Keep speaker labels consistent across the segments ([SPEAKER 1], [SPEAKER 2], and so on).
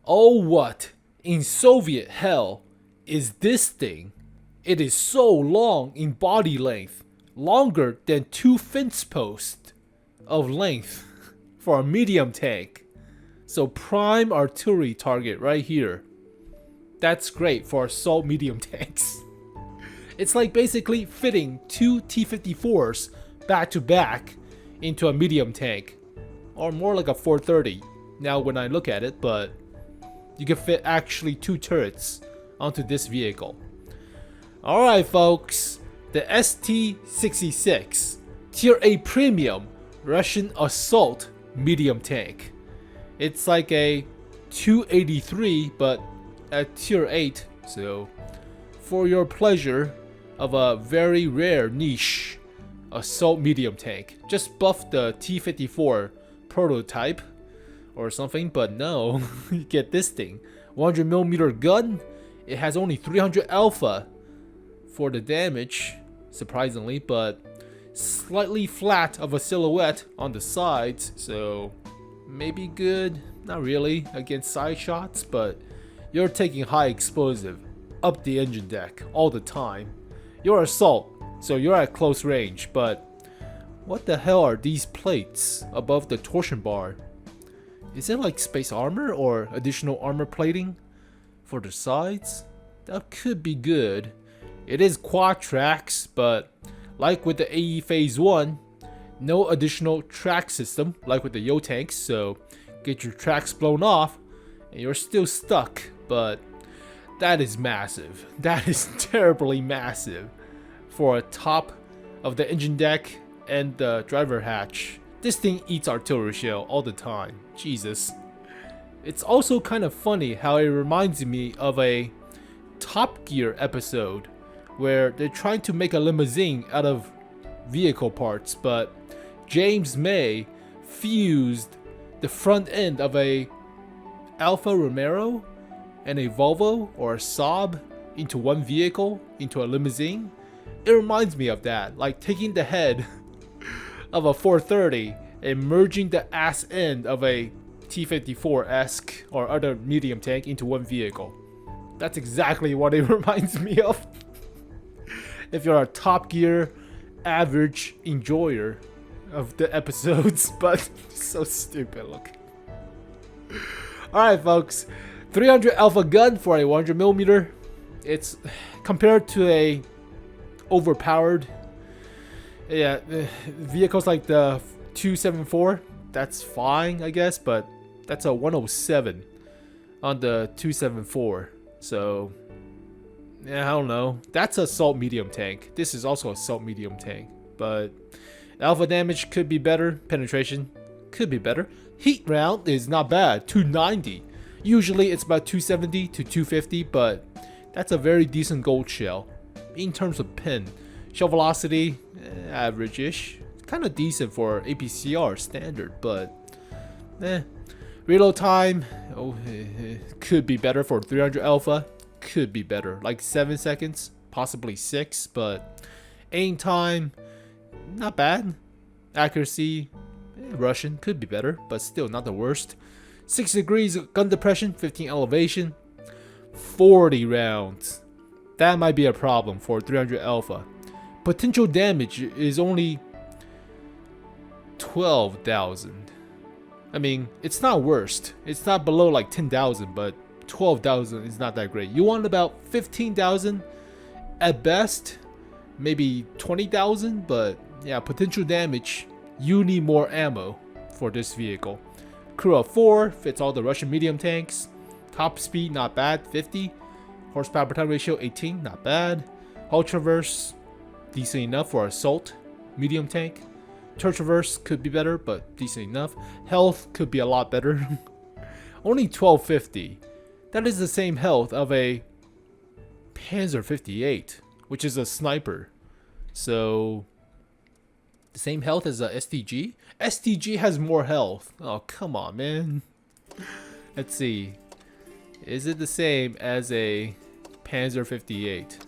[SPEAKER 1] Oh, what in Soviet hell is this thing? It is so long in body length, longer than 2 fence posts of length for a medium tank. So prime artillery target right here. That's great for assault medium tanks. It's like basically fitting 2 T-54s back to back into a medium tank. Or more like a 430 now when I look at it, but you can fit actually 2 turrets onto this vehicle. Alright folks, the ST-66 Tier A Premium Russian Assault Medium Tank. It's like a 283 but at Tier 8, so for your pleasure of a very rare niche assault medium tank. Just buff the T-54 prototype or something, but no, you get this thing. 100mm gun, it has only 300 alpha for the damage, surprisingly, but slightly flat of a silhouette on the sides, so maybe good, not really, against side shots, but you're taking high explosive up the engine deck all the time. You're assault, so you're at close range, but what the hell are these plates above the torsion bar? Is it like space armor or additional armor plating for the sides? That could be good. It is quad tracks, but like with the AE Phase 1, no additional track system like with the Yo tanks, so get your tracks blown off and you're still stuck, but that is massive. That is terribly massive for a top of the engine deck and the driver hatch. This thing eats artillery shell all the time. Jesus. It's also kind of funny how it reminds me of a Top Gear episode where they're trying to make a limousine out of vehicle parts, but James May fused the front end of a Alfa Romeo and a Volvo or a Saab into one vehicle, into a limousine. It reminds me of that, like taking the head of a 430 and merging the ass end of a T-54-esque or other medium tank into one vehicle. That's exactly what it reminds me of. If you're a Top Gear average enjoyer of the episodes, but so stupid looking. Alright folks, 300 alpha gun for a 100mm. It's compared to a overpowered vehicles like the 274, that's fine I guess, but that's a 107 on the 274, so yeah, I don't know. That's a assault medium tank. This is also assault medium tank, but alpha damage could be better, penetration could be better. Heat round is not bad, 290. Usually it's about 270 to 250, but that's a very decent gold shell. In terms of pin, shell velocity, average-ish. Kind of decent for APCR standard, but reload time, could be better for 300 alpha. Could be better, like 7 seconds, possibly 6, but aim time, not bad. Accuracy, Russian, could be better, but still not the worst. 6 degrees gun depression, 15 elevation, 40 rounds. That might be a problem for 300 alpha. Potential damage is only 12,000. I mean, it's not worst. It's not below like 10,000, but 12,000 is not that great. You want about 15,000 at best, maybe 20,000, but yeah, potential damage, you need more ammo for this vehicle. Crew of 4 fits all the Russian medium tanks. Top speed not bad, 50. Horsepower per ton ratio 18, not bad. Hull traverse decent enough for assault medium tank. Turret traverse could be better, but decent enough. Health could be a lot better. Only 1250. That is the same health of a Panzer 58, which is a sniper. So the same health as a STG. STG has more health. Oh, come on, man. Let's see. Is it the same as a Panzer 58?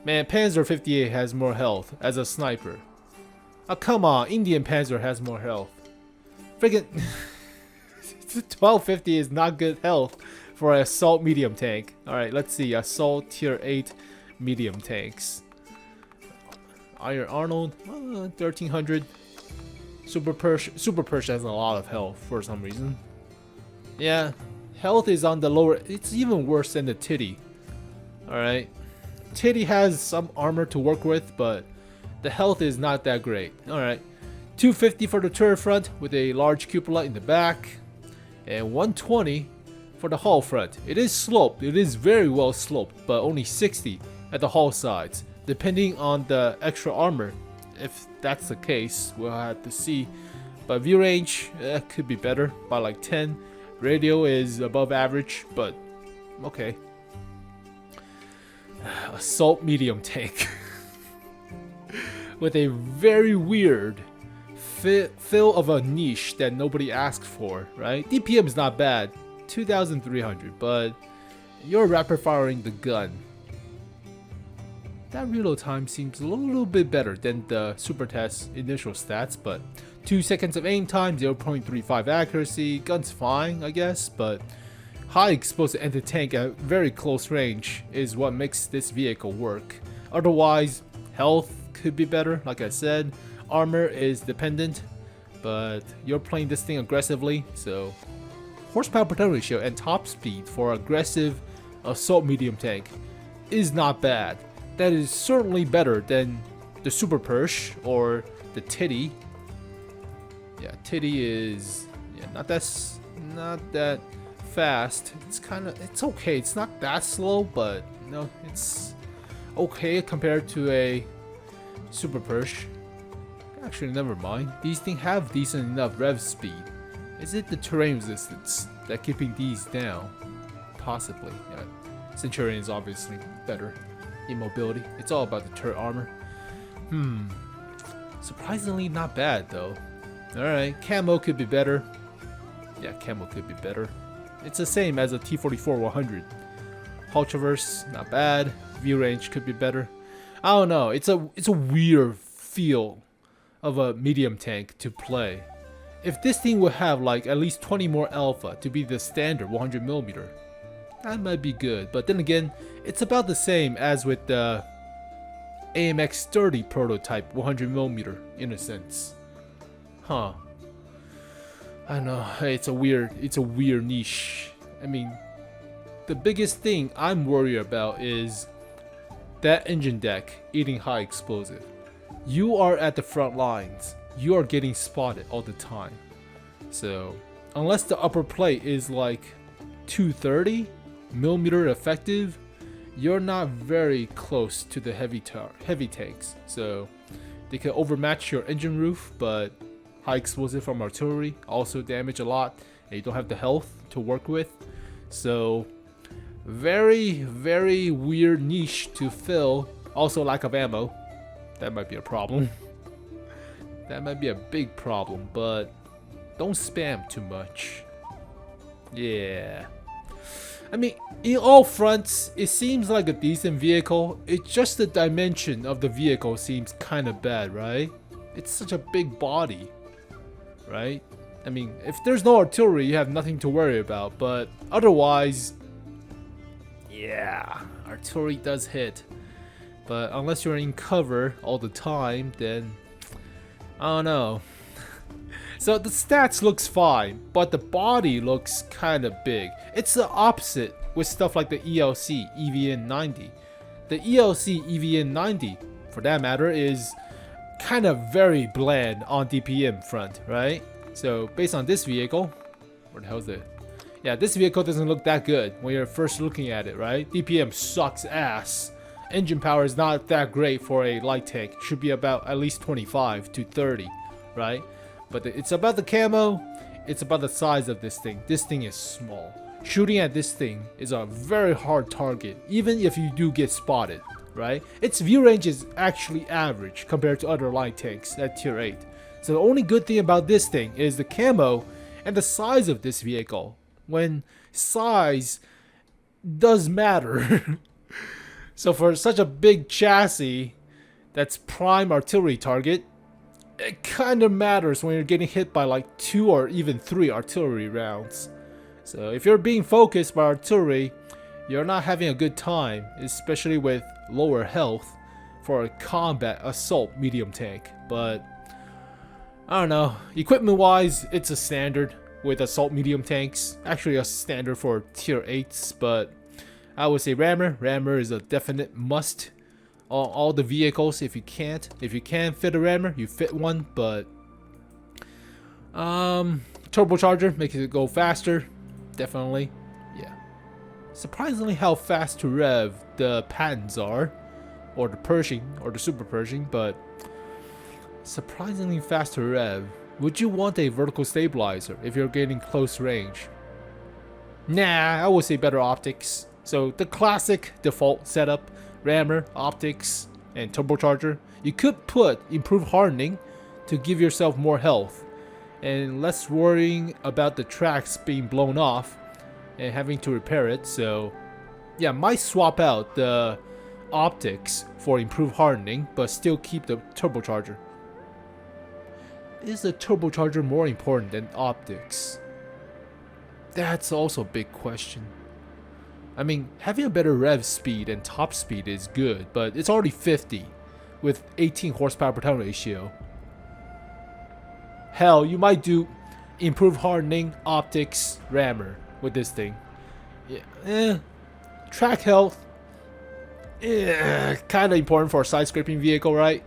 [SPEAKER 1] Man, Panzer 58 has more health as a sniper. Oh, come on. Indian Panzer has more health. Friggin' 1250 is not good health for an assault medium tank. Alright, let's see. Assault tier 8 medium tanks. Iron Arnold, 1300. Supertest has a lot of health for some reason. Yeah, health is on the lower. It's even worse than the Titty. Alright. Titty has some armor to work with, but the health is not that great. Alright. 250 for the turret front with a large cupola in the back. And 120 for the hull front. It is sloped. It is very well sloped, but only 60 at the hull sides. Depending on the extra armor. If that's the case, we'll have to see. But view range could be better by like 10. Radio is above average, but okay. Assault medium tank. With a very weird fill of a niche that nobody asked for, right? DPM is not bad, 2,300, but you're rapid firing the gun. That reload time seems a little bit better than the Supertest initial stats, but 2 seconds of aim time, 0.35 accuracy, gun's fine, I guess, but high explosive anti-tank at very close range is what makes this vehicle work. Otherwise, health could be better, like I said. Armor is dependent, but you're playing this thing aggressively, so horsepower per turn ratio and top speed for aggressive assault medium tank is not bad. That is certainly better than the Supertest or the Titty. Yeah, Titty is not that fast. It's okay. It's not that slow, but no, it's okay compared to a Supertest. Actually, never mind. These things have decent enough rev speed. Is it the terrain resistance that keeping these down? Possibly. Yeah. Centurion is obviously better. Immobility. It's all about the turret armor. Surprisingly not bad though. Alright, camo could be better. Yeah, camo could be better. It's the same as a T-44-100. Hull traverse, not bad. View range could be better. I don't know. It's a weird feel of a medium tank to play. If this thing would have like at least 20 more alpha to be the standard 100mm, that might be good. But then again, it's about the same as with the AMX-30 prototype 100mm in a sense. Huh. I don't know. It's a weird niche. I mean, the biggest thing I'm worried about is that engine deck eating high explosive. You are at the front lines. You are getting spotted all the time. So, unless the upper plate is like 230mm effective, you're not very close to the heavy tanks. So, they can overmatch your engine roof, but high explosive from artillery also damage a lot, and you don't have the health to work with. So, very weird niche to fill. Also, lack of ammo. That might be a problem. That might be a big problem, but don't spam too much. Yeah. I mean, in all fronts, it seems like a decent vehicle. It's just the dimension of the vehicle seems kind of bad, right? It's such a big body, right? I mean, if there's no artillery, you have nothing to worry about, but otherwise, yeah, artillery does hit. But unless you're in cover all the time, then I don't know. So the stats looks fine, but the body looks kind of big. It's the opposite with stuff like the ELC EVN-90. The ELC EVN-90, for that matter, is kind of very bland on DPM front, right? So based on this vehicle, where the hell is it? Yeah, this vehicle doesn't look that good when you're first looking at it, right? DPM sucks ass. Engine power is not that great for a light tank. It should be about at least 25 to 30, right? But it's about the camo. It's about the size of this thing. This thing is small. Shooting at this thing is a very hard target, even if you do get spotted, right? Its view range is actually average compared to other light tanks at tier 8. So the only good thing about this thing is the camo and the size of this vehicle. When size does matter. So for such a big chassis that's prime artillery target, it kind of matters when you're getting hit by like 2 or even 3 artillery rounds. So if you're being focused by artillery, you're not having a good time, especially with lower health for a combat assault medium tank. But I don't know, equipment wise it's a standard with assault medium tanks, actually a standard for tier 8s, but I would say rammer is a definite must on all the vehicles. If you can fit a rammer, you fit one. But turbocharger makes it go faster, definitely. Yeah, surprisingly how fast to rev the patents are, or the Pershing or the Super Pershing, but surprisingly fast to rev. Would you want a vertical stabilizer if you're getting close range? Nah, I would say better optics. So the classic default setup, rammer, optics, and turbocharger. You could put improved hardening to give yourself more health and less worrying about the tracks being blown off and having to repair it. So yeah, might swap out the optics for improved hardening, but still keep the turbocharger. Is the turbocharger more important than optics? That's also a big question. I mean, having a better rev speed and top speed is good, but it's already 50 with 18 horsepower per ton ratio. Hell, you might do improved hardening, optics, rammer with this thing. Yeah, track health, kind of important for a side scraping vehicle, right?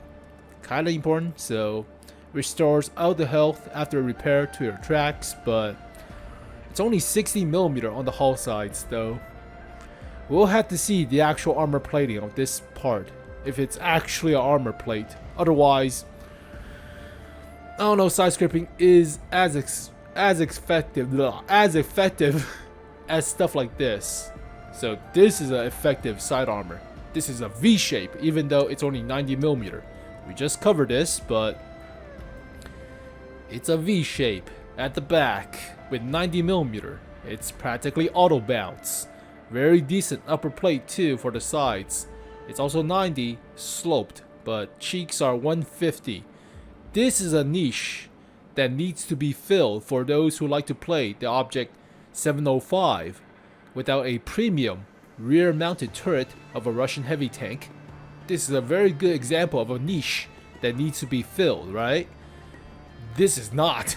[SPEAKER 1] Kind of important, so restores all the health after repair to your tracks, but it's only 60mm on the hull sides though. We'll have to see the actual armor plating of this part, if it's actually an armor plate. Otherwise, I don't know, side scraping is as effective as stuff like this. So this is an effective side armor. This is a V shape, even though it's only 90mm. We just covered this, but it's a V shape at the back with 90mm. It's practically auto bounce. Very decent upper plate too for the sides. It's also 90 sloped, but cheeks are 150. This is a niche that needs to be filled for those who like to play the Object 705 without a premium rear mounted turret of a Russian heavy tank. This is a very good example of a niche that needs to be filled, right? This is not.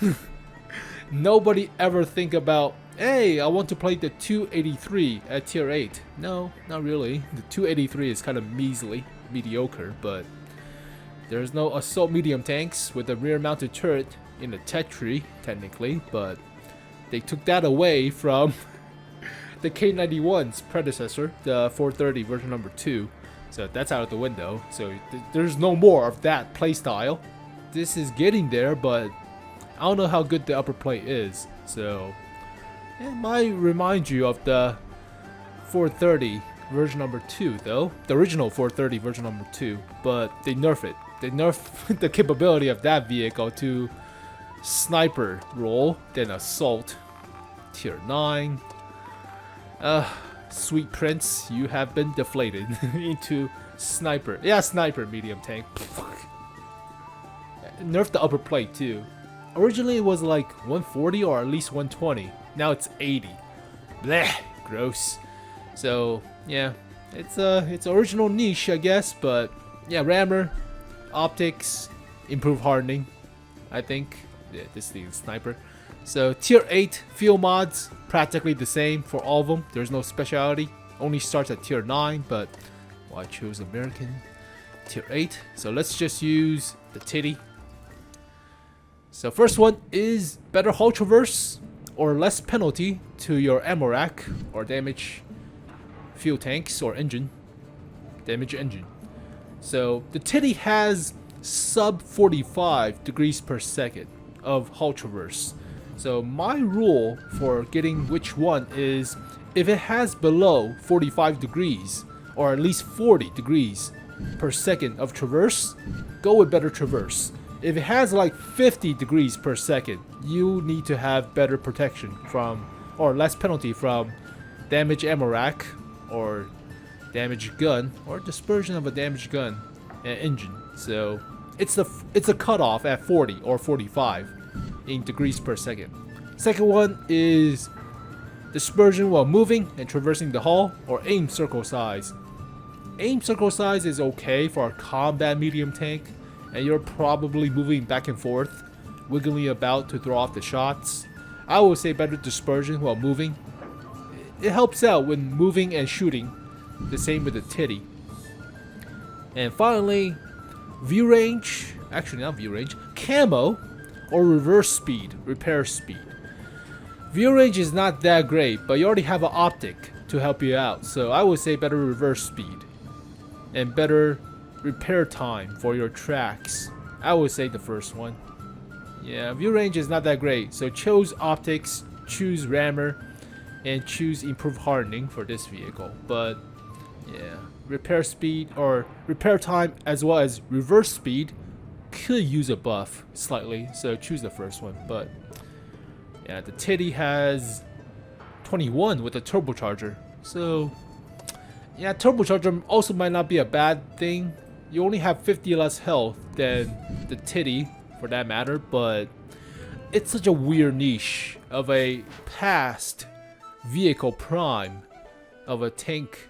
[SPEAKER 1] Nobody ever think about, hey, I want to play the 283 at tier 8. No, not really. The 283 is kind of measly, mediocre, but there's no assault medium tanks with a rear mounted turret in the Tetri, technically, but they took that away from the K91's predecessor, the 430 version number 2. So that's out of the window. So there's no more of that playstyle. This is getting there, but I don't know how good the upper plate is. So it might remind you of the 430 version number 2 though. The original 430 version number 2. But they nerf it. They nerf the capability of that vehicle to sniper role than assault. Tier 9. Sweet Prince, you have been deflated into sniper. Yeah, sniper medium tank. Nerfed the upper plate too. Originally it was like 140 or at least 120. Now it's 80. Bleh, gross. So yeah, it's original niche, I guess. But yeah, rammer, optics, improved hardening, I think. Yeah, this thing is sniper. So tier 8 field mods, practically the same for all of them. There's no speciality. Only starts at tier 9, but I chose American. Tier 8. So let's just use the titty. So first one is better hull traverse or less penalty to your ammo rack or damage fuel tanks or engine. Damage engine. So the titty has sub 45 degrees per second of hull traverse. So my rule for getting which one is if it has below 45 degrees or at least 40 degrees per second of traverse, go with better traverse. If it has like 50 degrees per second, you need to have better protection from or less penalty from damage ammo rack or damaged gun or dispersion of a damaged gun and engine. So It's a cutoff at 40 or 45 in degrees per second. Second one is dispersion while moving and traversing the hall, or aim circle size. Aim circle size is okay for a combat medium tank, and you're probably moving back and forth, wiggling about to throw off the shots. I would say better dispersion while moving. It helps out when moving and shooting. The same with the titty. And finally, view range, actually not view range, camo or reverse speed, repair speed. View range is not that great, but you already have an optic to help you out, so I would say better reverse speed and better repair time for your tracks. I would say the first one. Yeah, view range is not that great, so choose optics, choose rammer, and choose improved hardening for this vehicle. But yeah, repair speed or repair time as well as reverse speed could use a buff slightly, so choose the first one. But yeah, the titty has 21 with a turbocharger, so yeah, turbocharger also might not be a bad thing. You only have 50 less health than the titty for that matter, but it's such a weird niche of a past vehicle prime of a tank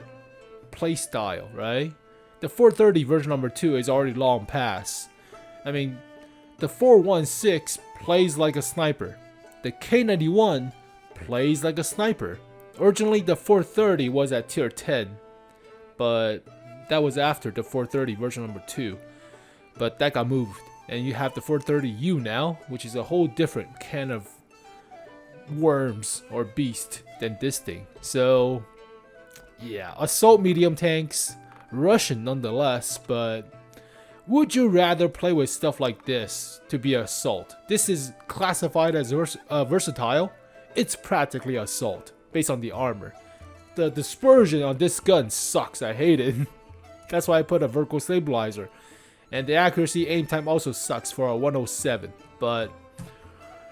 [SPEAKER 1] playstyle, right? The 430 version number 2 is already long past. I mean, the 416 plays like a sniper. The K91 plays like a sniper. Originally, the 430 was at tier 10, but that was after the 430 version number 2. But that got moved, and you have the 430U now, which is a whole different can of worms or beast than this thing. So yeah, assault medium tanks, Russian nonetheless, but would you rather play with stuff like this to be assault? This is classified as versatile. It's practically assault based on the armor. The dispersion on this gun sucks. I hate it. That's why I put a vertical stabilizer. And the accuracy aim time also sucks for a 107. But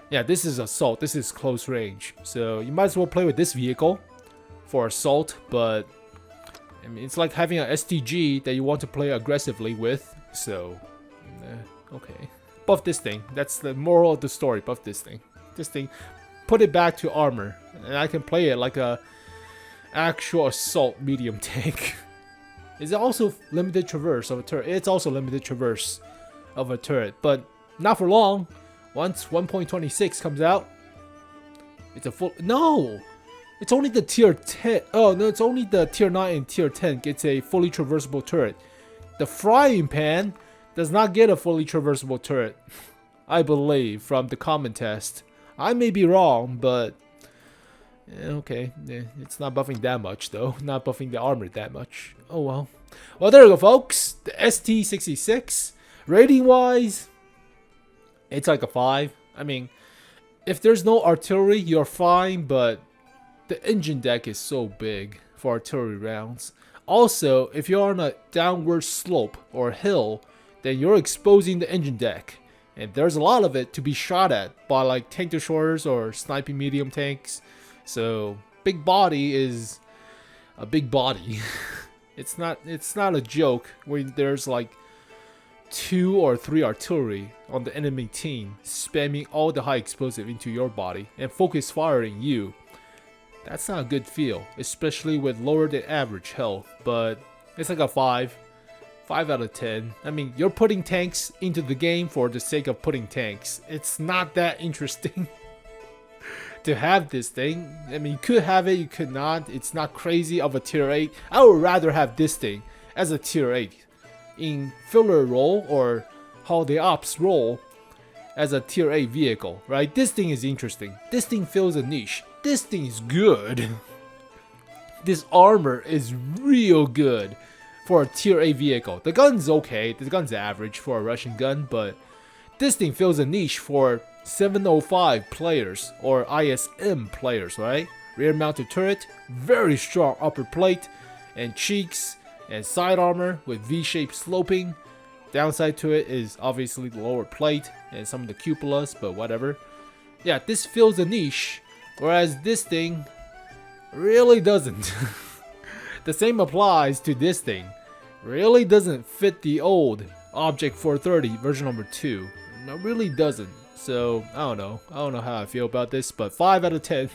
[SPEAKER 1] yeah, this is assault. This is close range. So you might as well play with this vehicle for assault. But I mean, it's like having an STG that you want to play aggressively with. So okay, buff this thing. That's the moral of the story. Buff this thing. This thing, put it back to armor, and I can play it like a actual assault medium tank. Is it also limited traverse of a turret? It's also limited traverse of a turret, but not for long. Once 1.26 comes out, it's a full. No, it's only the tier 10. Oh no, it's only the tier 9 and tier 10 gets a fully traversable turret. The frying pan does not get a fully traversable turret, I believe, from the common test. I may be wrong, but okay, it's not buffing that much though. Not buffing the armor that much. Oh well. Well, there we go, folks. The ST66, rating wise, it's like a 5. I mean, if there's no artillery, you're fine, but the engine deck is so big for artillery rounds. Also, if you're on a downward slope or hill, then you're exposing the engine deck. And there's a lot of it to be shot at by like tank destroyers or sniping medium tanks. So big body is a big body. It's not a joke when there's like 2 or 3 artillery on the enemy team spamming all the high explosive into your body and focus firing you. That's not a good feel, especially with lower than average health, but it's like a 5 out of 10. I mean, you're putting tanks into the game for the sake of putting tanks. It's not that interesting to have this thing. I mean, you could have it, you could not. It's not crazy of a tier 8. I would rather have this thing as a tier 8 in filler role or holiday ops role as a tier 8 vehicle, right? This thing is interesting. This thing fills a niche. This thing is good. This armor is real good for a tier 8 vehicle. The gun's okay. The gun's average for a Russian gun, but this thing fills a niche for 705 players or ISM players, right? Rear mounted turret, very strong upper plate and cheeks and side armor with V-shaped sloping. Downside to it is obviously the lower plate and some of the cupolas, but whatever. Yeah, this fills a niche, whereas this thing really doesn't. The same applies to this thing. Really doesn't fit the old Object 430 version number 2. No, it really doesn't. So I don't know how I feel about this, but 5 out of 10.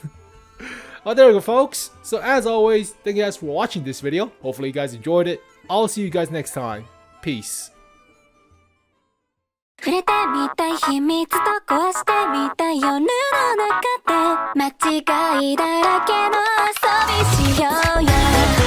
[SPEAKER 1] Oh, there we go, folks. So as always, thank you guys for watching this video. Hopefully you guys enjoyed it. I'll see you guys next time. Peace.
[SPEAKER 2] 触れてみたい秘密と壊してみたい夜の中で間違いだらけの遊びしようよ